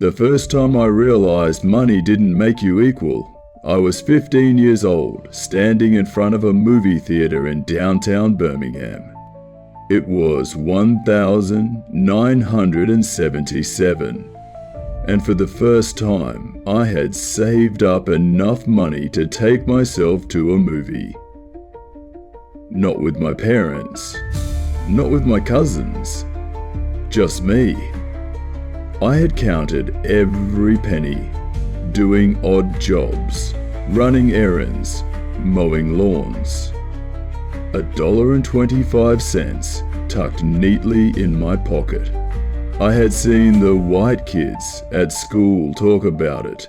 The first time I realized money didn't make you equal, I was 15 years old, standing in front of a movie theater in downtown Birmingham. It was 1977, and for the first time, I had saved up enough money to take myself to a movie. Not with my parents, not with my cousins, just me. I had counted every penny, doing odd jobs, running errands, mowing lawns. $1.25 tucked neatly in my pocket. I had seen the white kids at school talk about it.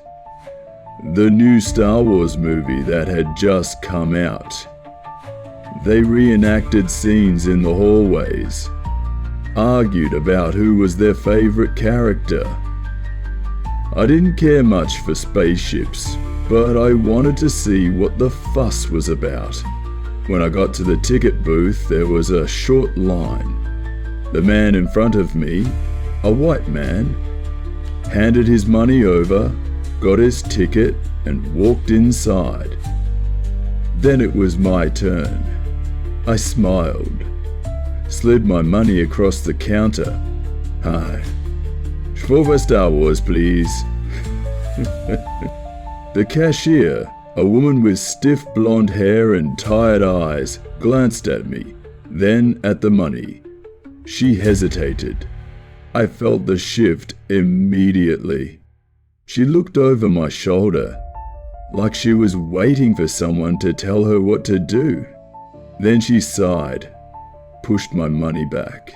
The new Star Wars movie that had just come out. They reenacted scenes in the hallways, argued about who was their favorite character. I didn't care much for spaceships, but I wanted to see what the fuss was about. When I got to the ticket booth, there was a short line. The man in front of me, a white man, handed his money over, got his ticket, and walked inside. Then it was my turn. I smiled, slid my money across the counter. Hi. For Star Wars, please. The cashier, a woman with stiff blonde hair and tired eyes, glanced at me, then at the money. She hesitated. I felt the shift immediately. She looked over my shoulder, like she was waiting for someone to tell her what to do. Then she sighed, pushed my money back.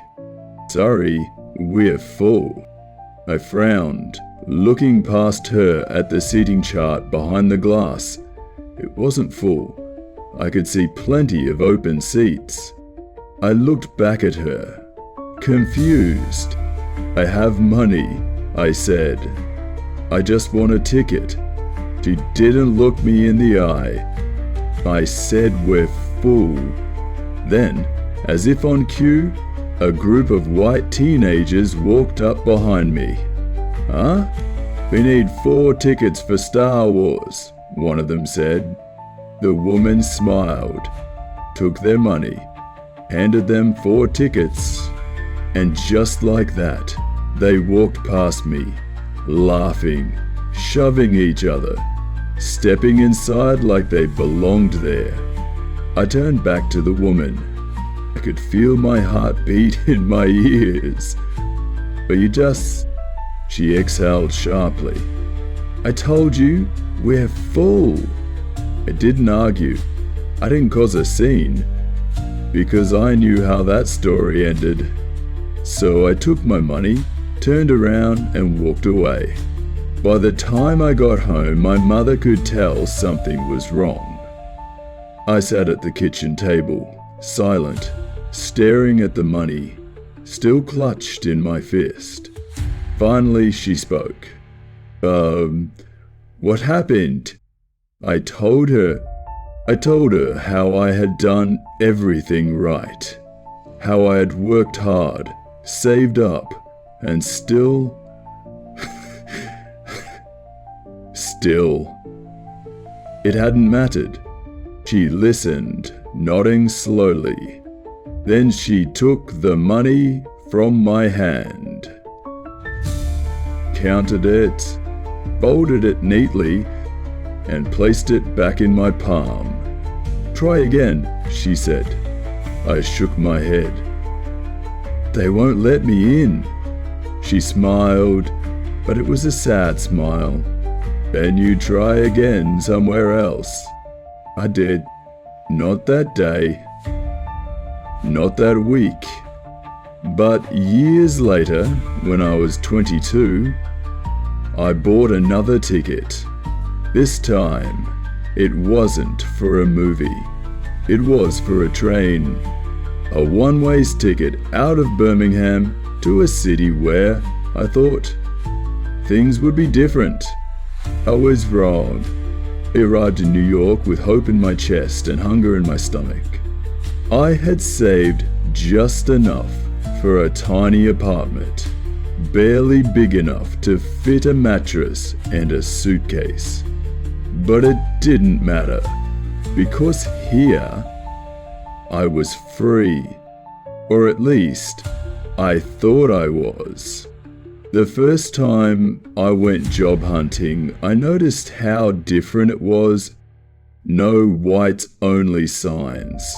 Sorry, we're full. I frowned, looking past her at the seating chart behind the glass. It wasn't full. I could see plenty of open seats. I looked back at her, confused. I have money, I said. I just want a ticket. She didn't look me in the eye. I said we're full. Then, as if on cue, a group of white teenagers walked up behind me. Huh? We need 4 tickets for Star Wars, one of them said. The woman smiled, took their money, handed them 4 tickets, and just like that, they walked past me, laughing, shoving each other, stepping inside like they belonged there. I turned back to the woman. I could feel my heart beat in my ears. But she exhaled sharply. I told you, we're full. I didn't argue. I didn't cause a scene, because I knew how that story ended. So I took my money, turned around, and walked away. By the time I got home, my mother could tell something was wrong. I sat at the kitchen table, silent, staring at the money, still clutched in my fist. Finally, she spoke. What happened? I told her how I had done everything right, how I had worked hard, saved up, and still, it hadn't mattered. She listened, nodding slowly. Then she took the money from my hand, counted it, folded it neatly, and placed it back in my palm. Try again, she said. I shook my head. They won't let me in. She smiled, but it was a sad smile. Then you try again somewhere else. I did. Not that day. Not that week. But years later, when I was 22, I bought another ticket. This time, it wasn't for a movie. It was for a train. A one-way ticket out of Birmingham to a city where, I thought, things would be different. I was wrong. I arrived in New York with hope in my chest and hunger in my stomach. I had saved just enough for a tiny apartment, barely big enough to fit a mattress and a suitcase. But it didn't matter, because here I was free. Or at least, I thought I was. The first time I went job hunting, I noticed how different it was. No whites-only signs,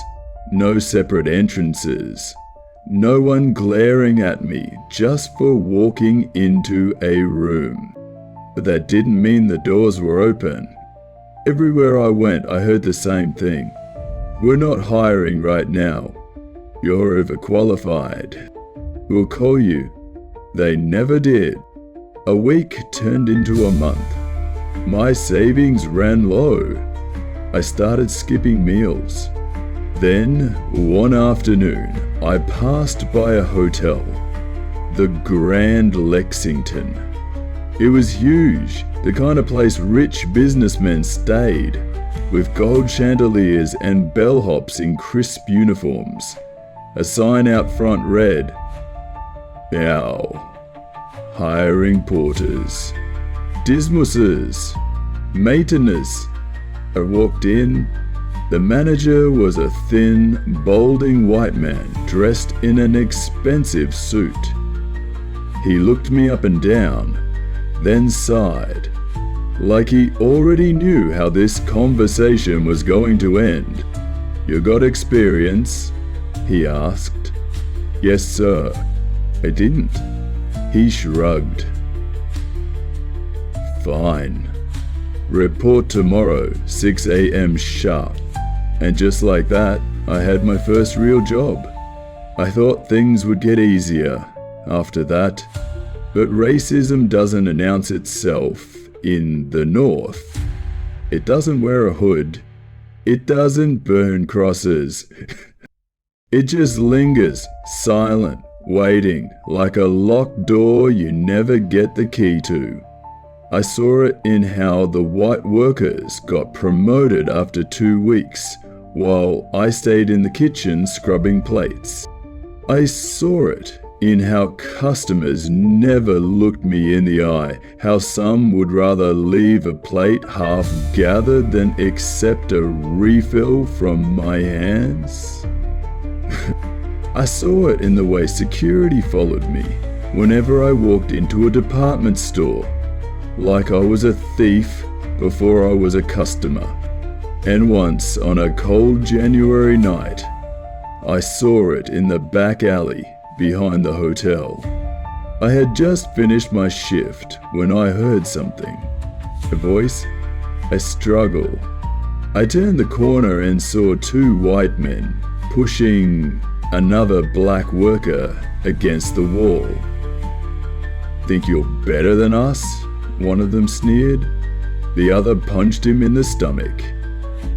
no separate entrances, no one glaring at me just for walking into a room. But that didn't mean the doors were open. Everywhere I went, I heard the same thing. We're not hiring right now. You're overqualified. We'll call you. They never did. A week turned into a month. My savings ran low. I started skipping meals. Then, one afternoon, I passed by a hotel, the Grand Lexington. It was huge, the kind of place rich businessmen stayed, with gold chandeliers and bellhops in crisp uniforms. A sign out front read, "Now, hiring porters, dismissers, maintainers." I walked in. The manager was a thin, balding white man dressed in an expensive suit. He looked me up and down, then sighed, like he already knew how this conversation was going to end. "You got experience?" he asked. "Yes, sir." I didn't. He shrugged. "Fine. Report tomorrow, 6 a.m. sharp." And just like that, I had my first real job. I thought things would get easier after that, but racism doesn't announce itself in the North. It doesn't wear a hood. It doesn't burn crosses. It just lingers, silent, waiting, like a locked door you never get the key to. I saw it in how the white workers got promoted after 2 weeks, while I stayed in the kitchen scrubbing plates. I saw it in how customers never looked me in the eye, how some would rather leave a plate half gathered than accept a refill from my hands. I saw it in the way security followed me whenever I walked into a department store, like I was a thief before I was a customer. And once on a cold January night, I saw it in the back alley behind the hotel. I had just finished my shift when I heard something. A voice, a struggle. I turned the corner and saw 2 white men pushing another black worker against the wall. "Think you're better than us?" one of them sneered. The other punched him in the stomach.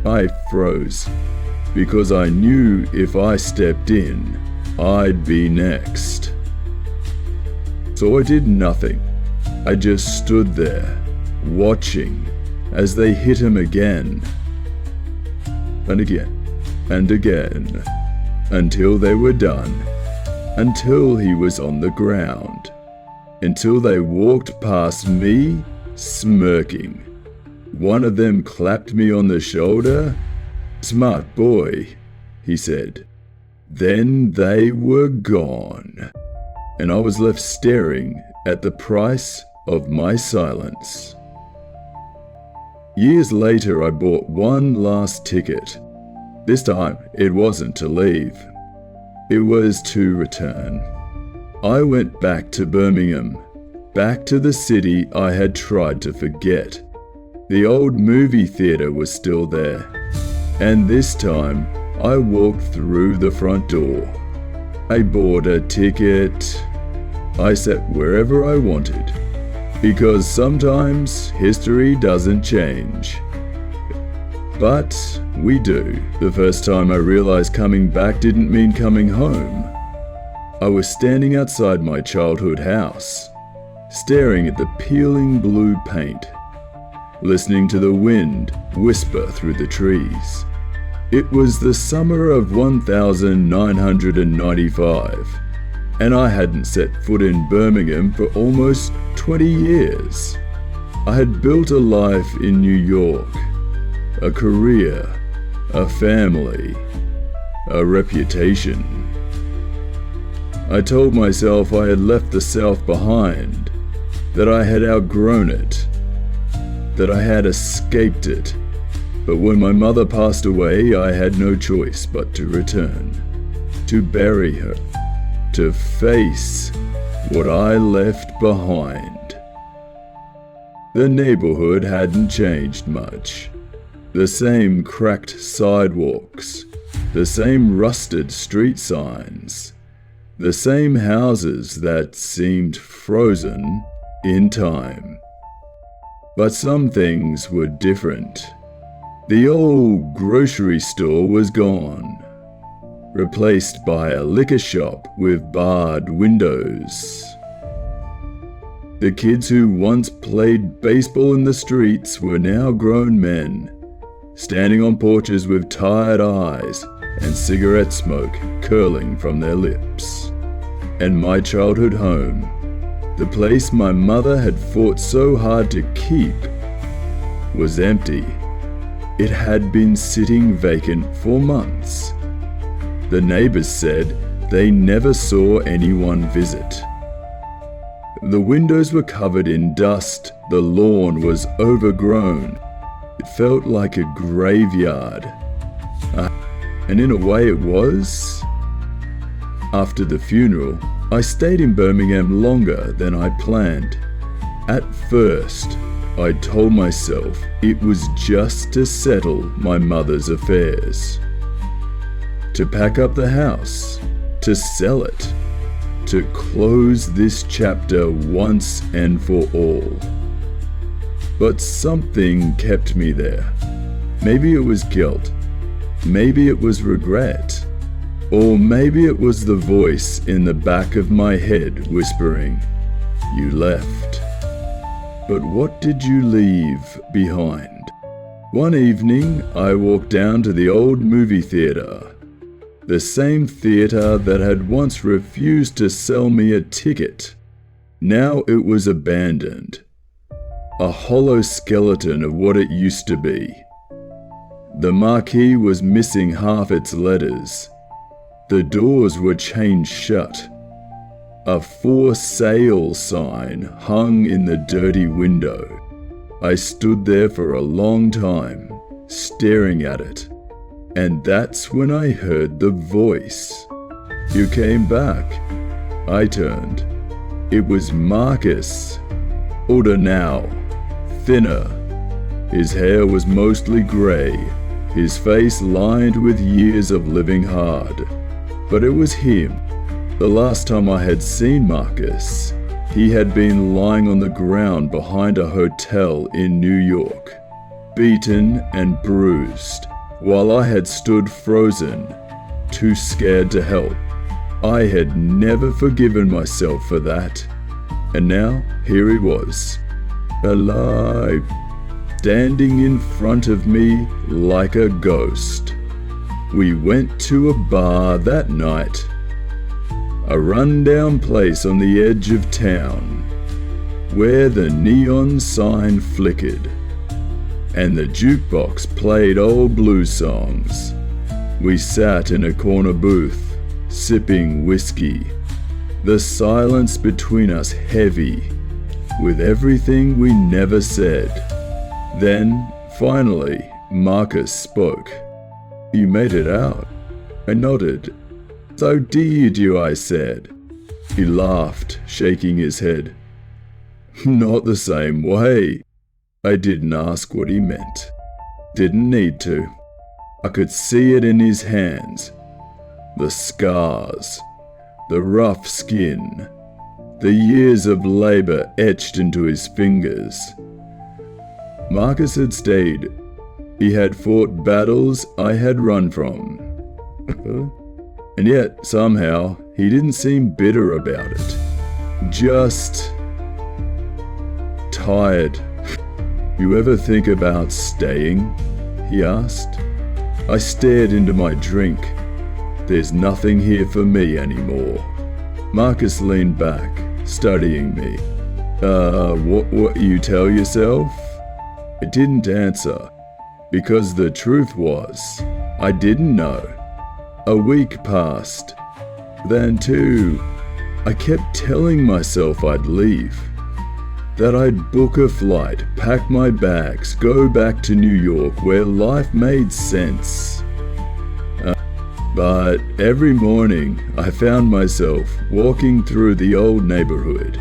I froze, because I knew if I stepped in, I'd be next. So I did nothing. I just stood there, watching as they hit him again, and again, and again, until they were done, until he was on the ground, until they walked past me, smirking. One of them clapped me on the shoulder. "Smart boy," he said. Then they were gone, and I was left staring at the price of my silence. Years later, I bought one last ticket. This time, it wasn't to leave. It was to return. I went back to Birmingham, back to the city I had tried to forget. The old movie theater was still there, and this time I walked through the front door. I bought a ticket. I sat wherever I wanted, because sometimes history doesn't change. But we do. The first time I realized coming back didn't mean coming home. I was standing outside my childhood house, staring at the peeling blue paint, listening to the wind whisper through the trees. It was the summer of 1995, and I hadn't set foot in Birmingham for almost 20 years. I had built a life in New York, a career, a family, a reputation. I told myself I had left the South behind, that I had outgrown it, that I had escaped it. But when my mother passed away, I had no choice but to return, to bury her, to face what I left behind. The neighborhood hadn't changed much. The same cracked sidewalks, the same rusted street signs, the same houses that seemed frozen in time. But some things were different. The old grocery store was gone, replaced by a liquor shop with barred windows. The kids who once played baseball in the streets were now grown men, standing on porches with tired eyes and cigarette smoke curling from their lips. And my childhood home, the place my mother had fought so hard to keep, was empty. It had been sitting vacant for months. The neighbors said they never saw anyone visit. The windows were covered in dust, the lawn was overgrown. It felt like a graveyard. And in a way it was. After the funeral, I stayed in Birmingham longer than I planned. At first, I told myself it was just to settle my mother's affairs, to pack up the house, to sell it, to close this chapter once and for all. But something kept me there. Maybe it was guilt, maybe it was regret, or maybe it was the voice in the back of my head whispering, "You left. But what did you leave behind?" One evening, I walked down to the old movie theater, the same theater that had once refused to sell me a ticket. Now it was abandoned, a hollow skeleton of what it used to be. The marquee was missing half its letters. The doors were chained shut. A "for sale" sign hung in the dirty window. I stood there for a long time, staring at it. And that's when I heard the voice. "You came back." I turned. It was Marcus. Older now, thinner. His hair was mostly grey, his face lined with years of living hard. But it was him. The last time I had seen Marcus, he had been lying on the ground behind a hotel in New York, beaten and bruised, while I had stood frozen, too scared to help. I had never forgiven myself for that. And now, here he was, alive, standing in front of me like a ghost. We went to a bar that night, a rundown place on the edge of town, where the neon sign flickered, and the jukebox played old blues songs. We sat in a corner booth, sipping whiskey, the silence between us heavy, with everything we never said. Then, finally, Marcus spoke. "You made it out." I nodded. "So did you," I said. He laughed, shaking his head. "Not the same way." I didn't ask what he meant. Didn't need to. I could see it in his hands. The scars, the rough skin, the years of labor etched into his fingers. Marcus had stayed. He had fought battles I had run from. And yet, somehow, he didn't seem bitter about it. Just tired. "You ever think about staying?" he asked. I stared into my drink. "There's nothing here for me anymore." Marcus leaned back, studying me. What you tell yourself? I didn't answer, because the truth was, I didn't know. A week passed, then two. I kept telling myself I'd leave, that I'd book a flight, pack my bags, go back to New York where life made sense. But every morning I found myself walking through the old neighborhood,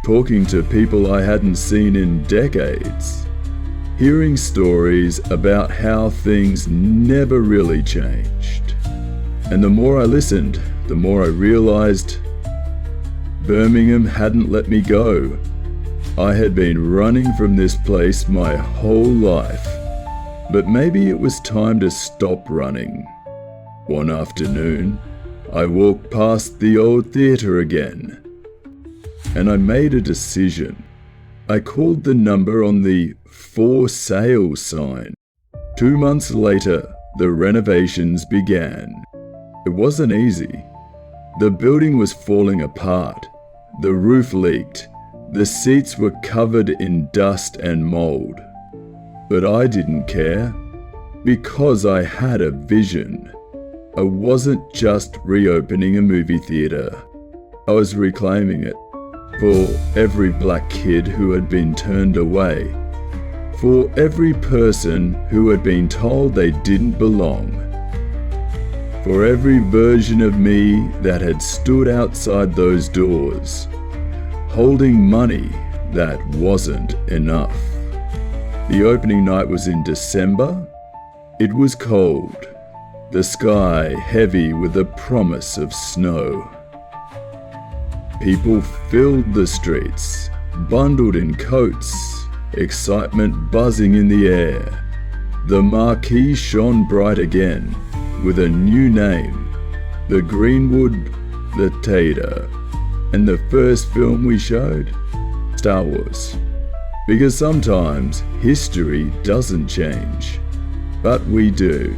talking to people I hadn't seen in decades, hearing stories about how things never really changed. And the more I listened, the more I realized Birmingham hadn't let me go. I had been running from this place my whole life, but maybe it was time to stop running. One afternoon, I walked past the old theater again, and I made a decision. I called the number on the "For Sale" sign. 2 months later, the renovations began. It wasn't easy. The building was falling apart. The roof leaked. The seats were covered in dust and mold. But I didn't care, because I had a vision. I wasn't just reopening a movie theater. I was reclaiming it for every black kid who had been turned away, for every person who had been told they didn't belong, for every version of me that had stood outside those doors, holding money that wasn't enough. The opening night was in December. It was cold, the sky heavy with the promise of snow. People filled the streets, bundled in coats, excitement buzzing in the air. The marquee shone bright again, with a new name, the Greenwood Theatre, and the first film we showed, Star Wars. Because sometimes history doesn't change, but we do.